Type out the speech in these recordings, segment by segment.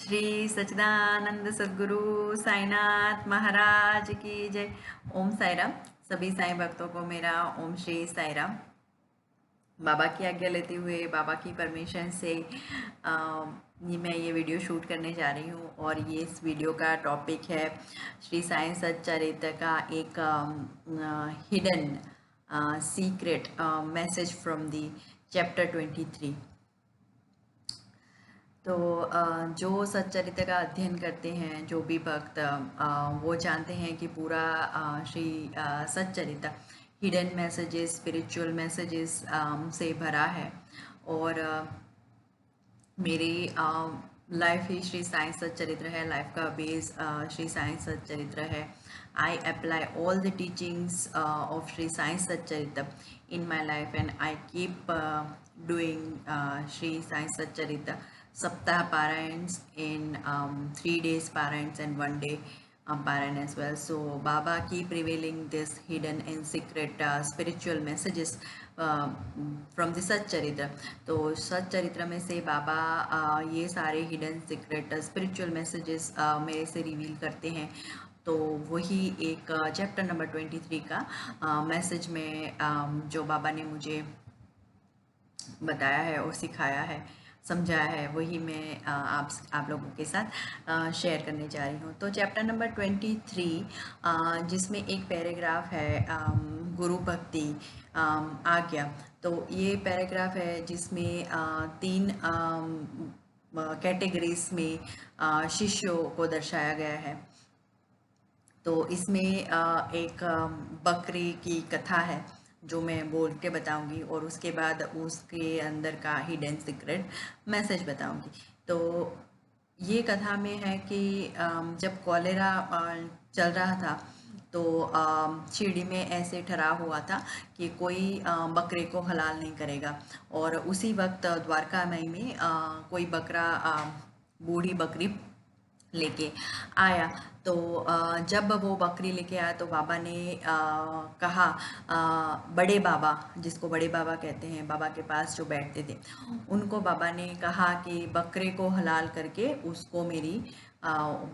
श्री सच्चिदानंद सद्गुरु साईनाथ महाराज की जय। ओम साईराम। सभी साईं भक्तों को मेरा ओम श्री साईराम। बाबा की आज्ञा लेते हुए बाबा की परमिशन से मैं ये वीडियो शूट करने जा रही हूँ और ये इस वीडियो का टॉपिक है श्री साईं सच्चरित्र का एक hidden secret message from the chapter 23। तो जो सच्चरित्र का अध्ययन करते हैं जो भी भक्त वो जानते हैं कि पूरा श्री सच्चरित्र हिडन मैसेजेस स्पिरिचुअल मैसेजेस से भरा है। और मेरी लाइफ ही श्री साईं सच्चरित्र है, लाइफ का बेस श्री साईं सच्चरित्र है। I apply all the teachings of Shri Sai Satcharitra in my life and I keep doing Sri Sai Satcharita Saptah Parayans in 3 days Parayans and 1 day Parayan as well. So Baba keep revealing this hidden and secret spiritual messages from the Satcharitra. तो सच्चरित्र में से बाबा ये सारे hidden secret spiritual messages मेरे से reveal करते हैं। तो वही एक चैप्टर नंबर 23 का मैसेज में जो बाबा ने मुझे बताया है और सिखाया है समझाया है वही मैं आप लोगों के साथ शेयर करने जा रही हूँ। तो चैप्टर नंबर 23 जिसमें एक पैराग्राफ है गुरु भक्ति आज्ञा। तो ये पैराग्राफ है जिसमें 3 कैटेगरीज में शिष्यों को दर्शाया गया है। तो इसमें एक बकरी की कथा है जो मैं बोल के बताऊंगी और उसके बाद उसके अंदर का हिडन सीक्रेट मैसेज बताऊंगी। तो ये कथा में है कि जब कॉलेरा चल रहा था तो शिरडी में ऐसे ठहराव हुआ था कि कोई बकरे को हलाल नहीं करेगा। और उसी वक्त द्वारकामाई में कोई बकरा बूढ़ी बकरी लेके आया। तो जब वो बकरी लेके आया तो बाबा ने कहा, बड़े बाबा जिसको बड़े बाबा कहते हैं, बाबा के पास जो बैठते थे, उनको बाबा ने कहा कि बकरे को हलाल करके उसको मेरी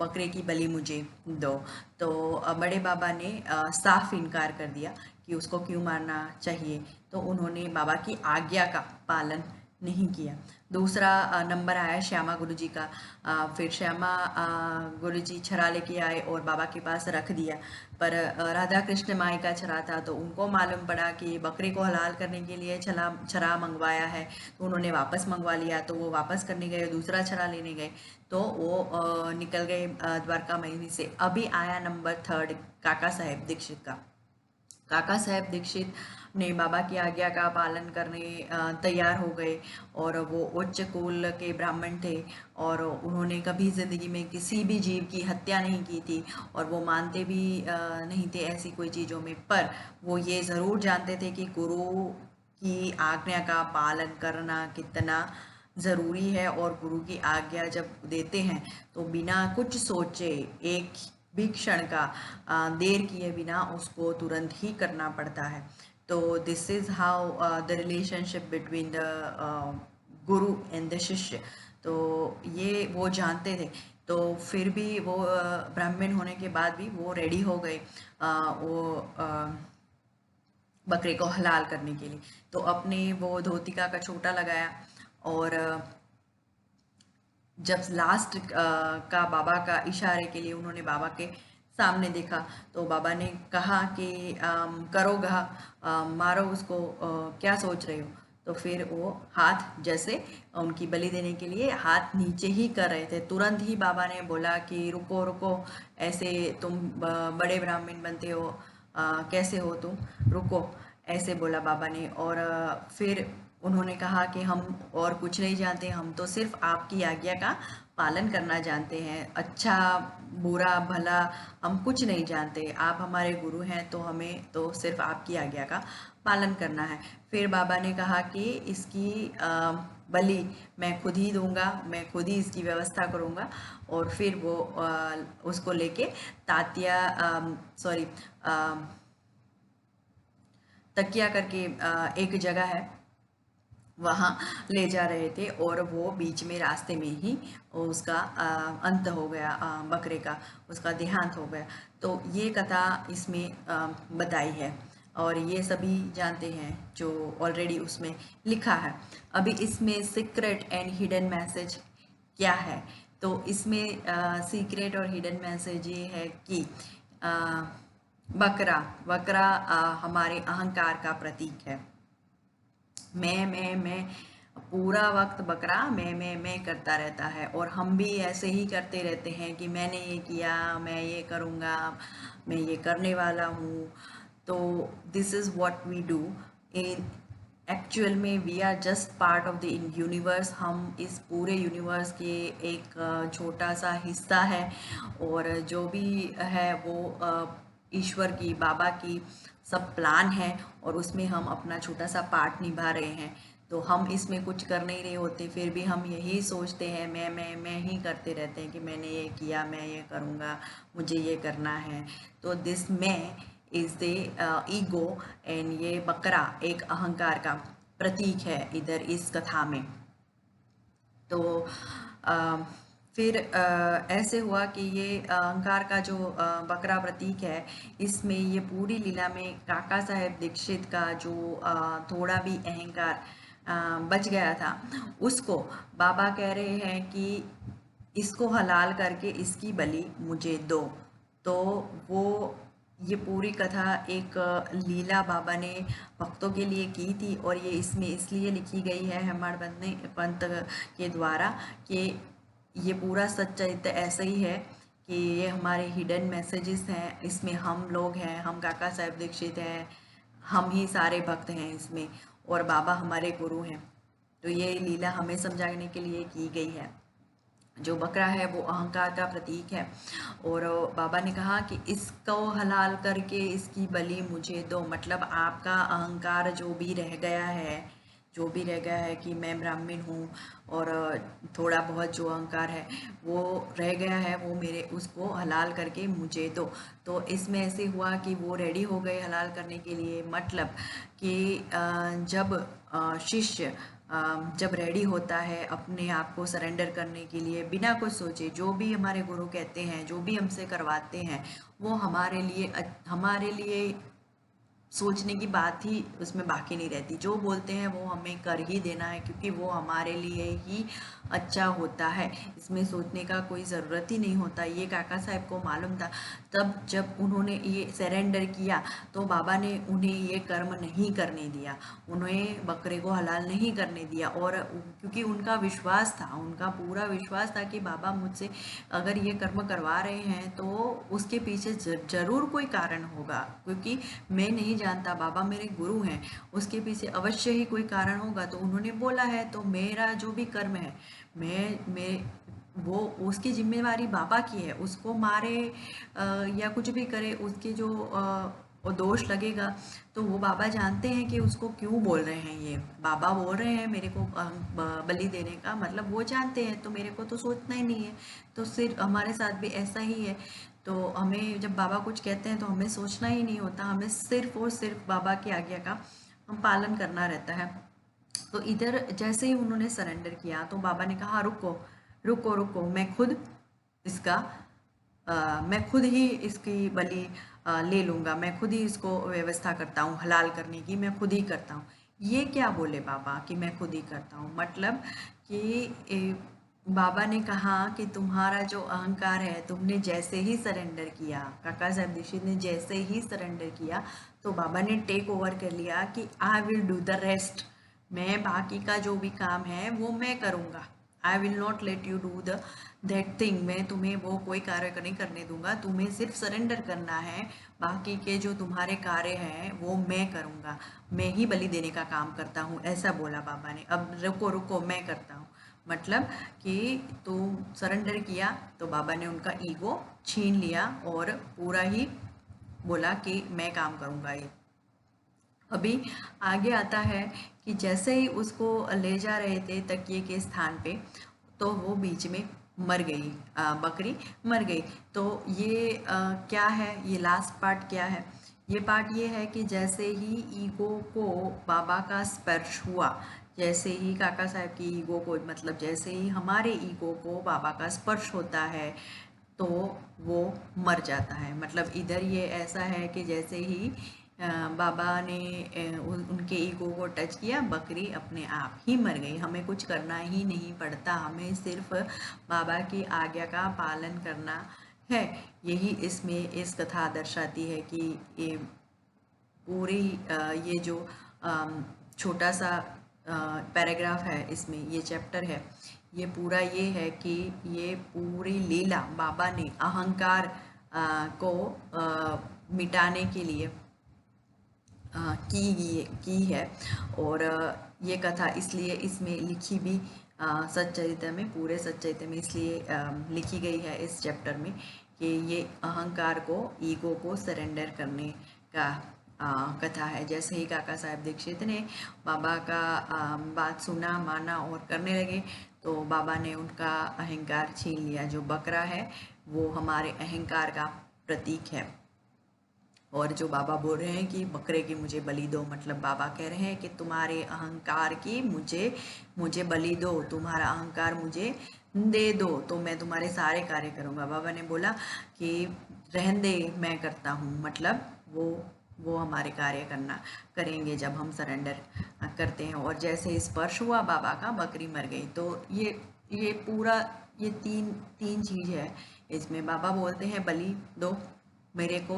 बकरे की बलि मुझे दो। तो बड़े बाबा ने साफ इनकार कर दिया कि उसको क्यों मारना चाहिए। तो उन्होंने बाबा की आज्ञा का पालन नहीं किया। दूसरा नंबर आया श्यामा गुरुजी का। फिर श्यामा गुरुजी छरा लेके आए और बाबा के पास रख दिया। पर राधा कृष्ण माई का छरा था तो उनको मालूम पड़ा कि बकरे को हलाल करने के लिए छरा मंगवाया है। तो उन्होंने वापस मंगवा लिया। तो वो वापस करने गए, दूसरा छरा लेने गए तो वो निकल गए द्वारका मई से। अभी आया नंबर 3 काका साहेब दीक्षित का। काका साहेब दीक्षित ने बाबा की आज्ञा का पालन करने तैयार हो गए और वो उच्च कुल के ब्राह्मण थे और उन्होंने कभी ज़िंदगी में किसी भी जीव की हत्या नहीं की थी और वो मानते भी नहीं थे ऐसी कोई चीज़ों में। पर वो ये ज़रूर जानते थे कि गुरु की आज्ञा का पालन करना कितना ज़रूरी है और गुरु की आज्ञा जब देते हैं तो बिना कुछ सोचे एक भी क्षण का देर किए बिना उसको तुरंत ही करना पड़ता है। तो this is how the relationship between the Guru and the शिष्य। तो ये वो जानते थे। तो फिर भी वो ब्राह्मण होने के बाद भी वो रेडी हो गए वो बकरे को हलाल करने के लिए। तो अपने वो धोती का कछोटा लगाया और जब लास्ट का बाबा का इशारे के लिए उन्होंने बाबा के सामने देखा तो बाबा ने कहा कि करो घा, मारो उसको, क्या सोच रहे हो। तो फिर वो हाथ जैसे उनकी बलि देने के लिए हाथ नीचे ही कर रहे थे। तुरंत ही बाबा ने बोला कि रुको रुको, ऐसे तुम बड़े ब्राह्मण बनते हो, कैसे हो तुम, रुको, ऐसे बोला बाबा ने। और फिर उन्होंने कहा कि हम और कुछ नहीं जानते, हम तो सिर्फ आपकी आज्ञा का पालन करना जानते हैं, अच्छा बुरा भला हम कुछ नहीं जानते, आप हमारे गुरु हैं तो हमें तो सिर्फ आपकी आज्ञा का पालन करना है। फिर बाबा ने कहा कि इसकी बलि मैं खुद ही दूंगा, मैं खुद ही इसकी व्यवस्था करूंगा। और फिर वो उसको लेके तातिया सॉरी तकिया करके एक जगह है वहाँ ले जा रहे थे और वो बीच में रास्ते में ही उसका अंत हो गया, बकरे का उसका देहांत हो गया। तो ये कथा इसमें बताई है और ये सभी जानते हैं जो ऑलरेडी उसमें लिखा है। अभी इसमें सीक्रेट एंड हिडन मैसेज क्या है? तो इसमें सीक्रेट और हिडन मैसेज ये है कि अ, बकरा बकरा हमारे अहंकार का प्रतीक है। मैं पूरा वक्त बकरा मैं करता रहता है और हम भी ऐसे ही करते रहते हैं कि मैंने ये किया, मैं ये करूँगा, मैं ये करने वाला हूँ। तो this is what we do in actual में। We are just part of the universe. हम इस पूरे यूनिवर्स के एक छोटा सा हिस्सा है और जो भी है वो ईश्वर की, बाबा की सब प्लान है और उसमें हम अपना छोटा सा पार्ट निभा रहे हैं। तो हम इसमें कुछ कर नहीं रहे होते, फिर भी हम यही सोचते हैं, मैं ही करते रहते हैं कि मैंने ये किया, मैं ये करूँगा, मुझे ये करना है। तो दिस मैं इज़ द ईगो एंड ये बकरा एक अहंकार का प्रतीक है इधर इस कथा में। तो अ, फिर ऐसे हुआ कि ये अहंकार का जो बकरा प्रतीक है, इसमें ये पूरी लीला में काका साहेब दीक्षित का जो थोड़ा भी अहंकार बच गया था, उसको बाबा कह रहे हैं कि इसको हलाल करके इसकी बलि मुझे दो। तो वो ये पूरी कथा एक लीला बाबा ने भक्तों के लिए की थी और ये इसमें इसलिए लिखी गई है हेमाड पंत के द्वारा कि ये पूरा सच्चाई ऐसा ही है कि ये हमारे हिडन मैसेजेस हैं, इसमें हम लोग हैं, हम काका साहेब दीक्षित हैं, हम ही सारे भक्त हैं इसमें और बाबा हमारे गुरु हैं। तो ये लीला हमें समझाने के लिए की गई है। जो बकरा है वो अहंकार का प्रतीक है और बाबा ने कहा कि इसको हलाल करके इसकी बलि मुझे दो। मतलब आपका अहंकार जो भी रह गया है, जो भी रह गया है कि मैं ब्राह्मण हूँ और थोड़ा बहुत जो अहंकार है वो रह गया है, वो मेरे उसको हलाल करके मुझे दो। तो इसमें ऐसे हुआ कि वो रेडी हो गए हलाल करने के लिए। मतलब कि जब शिष्य जब रेडी होता है अपने आप को सरेंडर करने के लिए बिना कुछ सोचे, जो भी हमारे गुरु कहते हैं, जो भी हमसे करवाते हैं, वो हमारे लिए सोचने की बात ही उसमें बाकी नहीं रहती। जो बोलते हैं वो हमें कर ही देना है क्योंकि वो हमारे लिए ही अच्छा होता है, इसमें सोचने का कोई ज़रूरत ही नहीं होता। ये काका साहब को मालूम था। तब जब उन्होंने ये सरेंडर किया तो बाबा ने उन्हें ये कर्म नहीं करने दिया, उन्हें बकरे को हलाल नहीं करने दिया। और क्योंकि उनका विश्वास था, उनका पूरा विश्वास था कि बाबा मुझसे अगर ये कर्म करवा रहे हैं तो उसके पीछे जरूर कोई कारण होगा, क्योंकि मैं नहीं जानता, बाबा मेरे गुरु हैं, उसके पीछे अवश्य ही कोई कारण होगा। तो उन्होंने बोला है तो मेरा जो भी कर्म है, मैं वो उसकी जिम्मेवारी बाबा की है। उसको मारे या कुछ भी करे, उसके जो वो दोष लगेगा तो वो बाबा जानते हैं कि उसको क्यों बोल रहे हैं। ये बाबा बोल रहे हैं मेरे को बलि देने का, मतलब वो जानते हैं, तो मेरे को तो सोचना ही नहीं है। तो सिर्फ हमारे साथ भी ऐसा ही है। तो हमें जब बाबा कुछ कहते हैं तो हमें सोचना ही नहीं होता, हमें सिर्फ और सिर्फ बाबा की आज्ञा का हम पालन करना रहता है। तो इधर जैसे ही उन्होंने सरेंडर किया तो बाबा ने कहा रुको रुको रुको, मैं खुद इसका मैं खुद ही इसकी बलि ले लूँगा, मैं खुद ही इसको व्यवस्था करता हूँ हलाल करने की, मैं खुद ही करता हूँ। ये क्या बोले बाबा कि मैं खुद ही करता हूँ? मतलब कि बाबा ने कहा कि तुम्हारा जो अहंकार है, तुमने जैसे ही सरेंडर किया, काका साहब दीक्षित ने जैसे ही सरेंडर किया तो बाबा ने टेक ओवर कर लिया कि I will do the rest. मैं बाकी का जो भी काम है वो मैं करूँगा। I will not let you do the that thing. मैं तुम्हें वो कोई कार्य नहीं करने दूंगा, तुम्हें सिर्फ सरेंडर करना है। बाकी के जो तुम्हारे कार्य हैं वो मैं करूँगा, मैं ही बलि देने का काम करता हूँ, ऐसा बोला बाबा ने। अब रुको रुको, मैं करता हूँ। मतलब कि तो सरेंडर किया तो बाबा ने उनका ईगो छीन लिया और पूरा ही बोला कि मैं काम करूँगा ये। अभी आगे आता है कि जैसे ही उसको ले जा रहे थे तकिए के स्थान पे, तो वो बीच में मर गई, बकरी मर गई। तो ये क्या है, ये लास्ट पार्ट क्या है? ये पार्ट ये है कि जैसे ही ईगो को बाबा का स्पर्श हुआ जैसे ही काका साहब की ईगो को, मतलब जैसे ही हमारे ईगो को बाबा का स्पर्श होता है तो वो मर जाता है। मतलब इधर ये ऐसा है कि जैसे ही बाबा ने उनके ईगो को टच किया, बकरी अपने आप ही मर गई। हमें कुछ करना ही नहीं पड़ता, हमें सिर्फ बाबा की आज्ञा का पालन करना है। यही इसमें इस कथा दर्शाती है कि ये पूरी ये जो छोटा सा पैराग्राफ है, इसमें ये चैप्टर है, ये पूरा ये है कि ये पूरी लीला बाबा ने अहंकार को मिटाने के लिए की है। और ये कथा इसलिए इसमें लिखी भी सच्चरित्र में, पूरे सच्चरित्र में इसलिए लिखी गई है इस चैप्टर में कि ये अहंकार को, ईगो को सरेंडर करने का कथा है। जैसे ही काका साहब दीक्षित ने बाबा का बात सुना, माना और करने लगे, तो बाबा ने उनका अहंकार छीन लिया। जो बकरा है वो हमारे अहंकार का प्रतीक है। और जो बाबा बोल रहे हैं कि बकरे की मुझे बलि दो, मतलब बाबा कह रहे हैं कि तुम्हारे अहंकार की मुझे बलि दो, तुम्हारा अहंकार मुझे दे दो तो मैं तुम्हारे सारे कार्य करूँगा। बाबा ने बोला कि रहन दे, मैं करता हूँ। मतलब वो हमारे कार्य करेंगे जब हम सरेंडर करते हैं। और जैसे स्पर्श हुआ बाबा का, बकरी मर गई। तो ये पूरा ये तीन चीज़ है इसमें। बाबा बोलते हैं बलि दो मेरे को,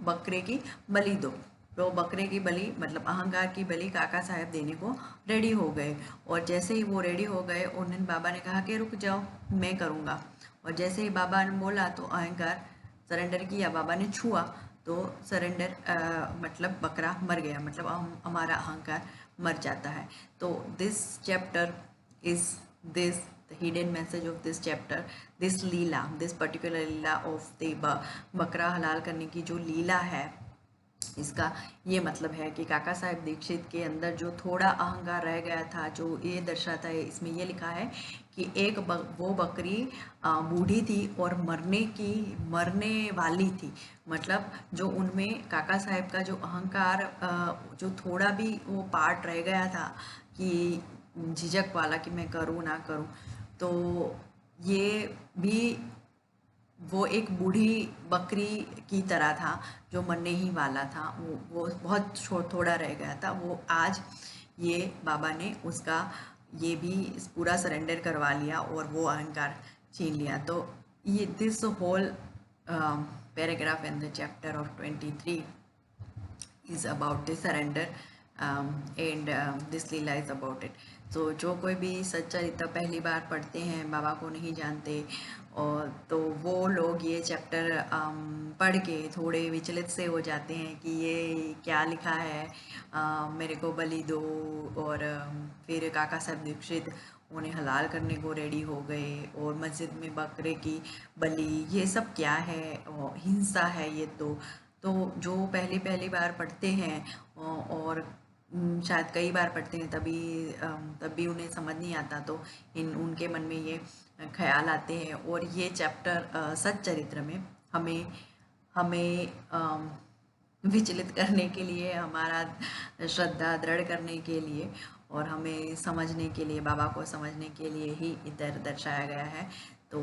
बकरे की बलि दो। तो बकरे की बलि मतलब अहंकार की बलि काका साहब देने को रेडी हो गए। और जैसे ही वो रेडी हो गए, उन्होंने बाबा ने कहा कि रुक जाओ, मैं करूँगा। और जैसे ही बाबा ने बोला तो अहंकार सरेंडर किया, बाबा ने छुआ तो सरेंडर मतलब बकरा मर गया, मतलब हमारा अहंकार मर जाता है। तो this chapter is this the hidden message of this chapter, this Leela, this particular Leela of the बकरा हलाल करने की जो लीला है, इसका ये मतलब है कि काका साहब दीक्षित के अंदर जो थोड़ा अहंकार रह गया था, जो ये दर्शाता है, इसमें ये लिखा है कि वो बकरी बूढ़ी थी और मरने वाली थी। मतलब जो उनमें काका साहब का जो अहंकार, जो थोड़ा भी वो पार्ट रह गया था कि झिझक वाला कि मैं करूँ ना करूँ, तो ये भी वो एक बूढ़ी बकरी की तरह था जो मरने ही वाला था। वो बहुत थोड़ा रह गया था। वो आज ये बाबा ने उसका ये भी पूरा सरेंडर करवा लिया और वो अहंकार छीन लिया। तो ये this whole paragraph in the chapter of 23 is about the surrender, and this leela is about it. तो जो कोई भी सच्चरित्र पहली बार पढ़ते हैं, बाबा को नहीं जानते, और तो वो लोग ये चैप्टर पढ़ के थोड़े विचलित से हो जाते हैं कि ये क्या लिखा है, मेरे को बलि दो। और फिर काका साहब दीक्षित उन्हें हलाल करने को रेडी हो गए, और मस्जिद में बकरे की बलि, ये सब क्या है, हिंसा है ये। तो जो पहली बार पढ़ते हैं और शायद कई बार पढ़ते हैं, तभी उन्हें समझ नहीं आता, तो उनके मन में ये ख्याल आते हैं। और ये चैप्टर सच्चरित्र में हमें विचलित करने के लिए, हमारा श्रद्धा दृढ़ करने के लिए, और हमें समझने के लिए, बाबा को समझने के लिए ही इधर दर्शाया गया है। तो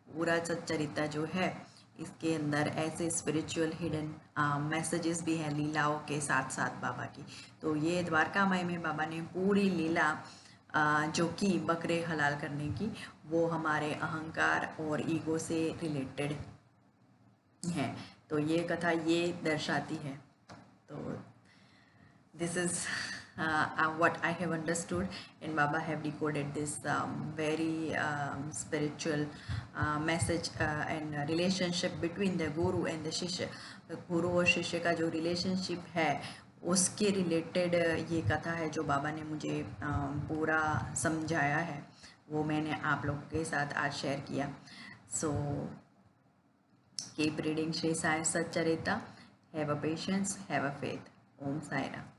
पूरा सच्चरित्र जो है, इसके अंदर ऐसे स्पिरिचुअल हिडन मैसेजेस भी हैं लीलाओं के साथ साथ बाबा की। तो ये द्वारका माई में बाबा ने पूरी लीला जो कि बकरे हलाल करने की, वो हमारे अहंकार और ईगो से रिलेटेड है। तो ये कथा ये दर्शाती है। तो this is what I have understood, and Baba have decoded this very spiritual message and relationship between the guru and the shishya. गुरु और शिष्य का जो रिलेशनशिप है, उसके रिलेटेड ये कथा है जो बाबा ने मुझे पूरा समझाया है, वो मैंने आप लोगों के साथ आज शेयर किया। So keep reading Shri Sai Satcharitra, have a patience, have a faith. Om Sai Ram.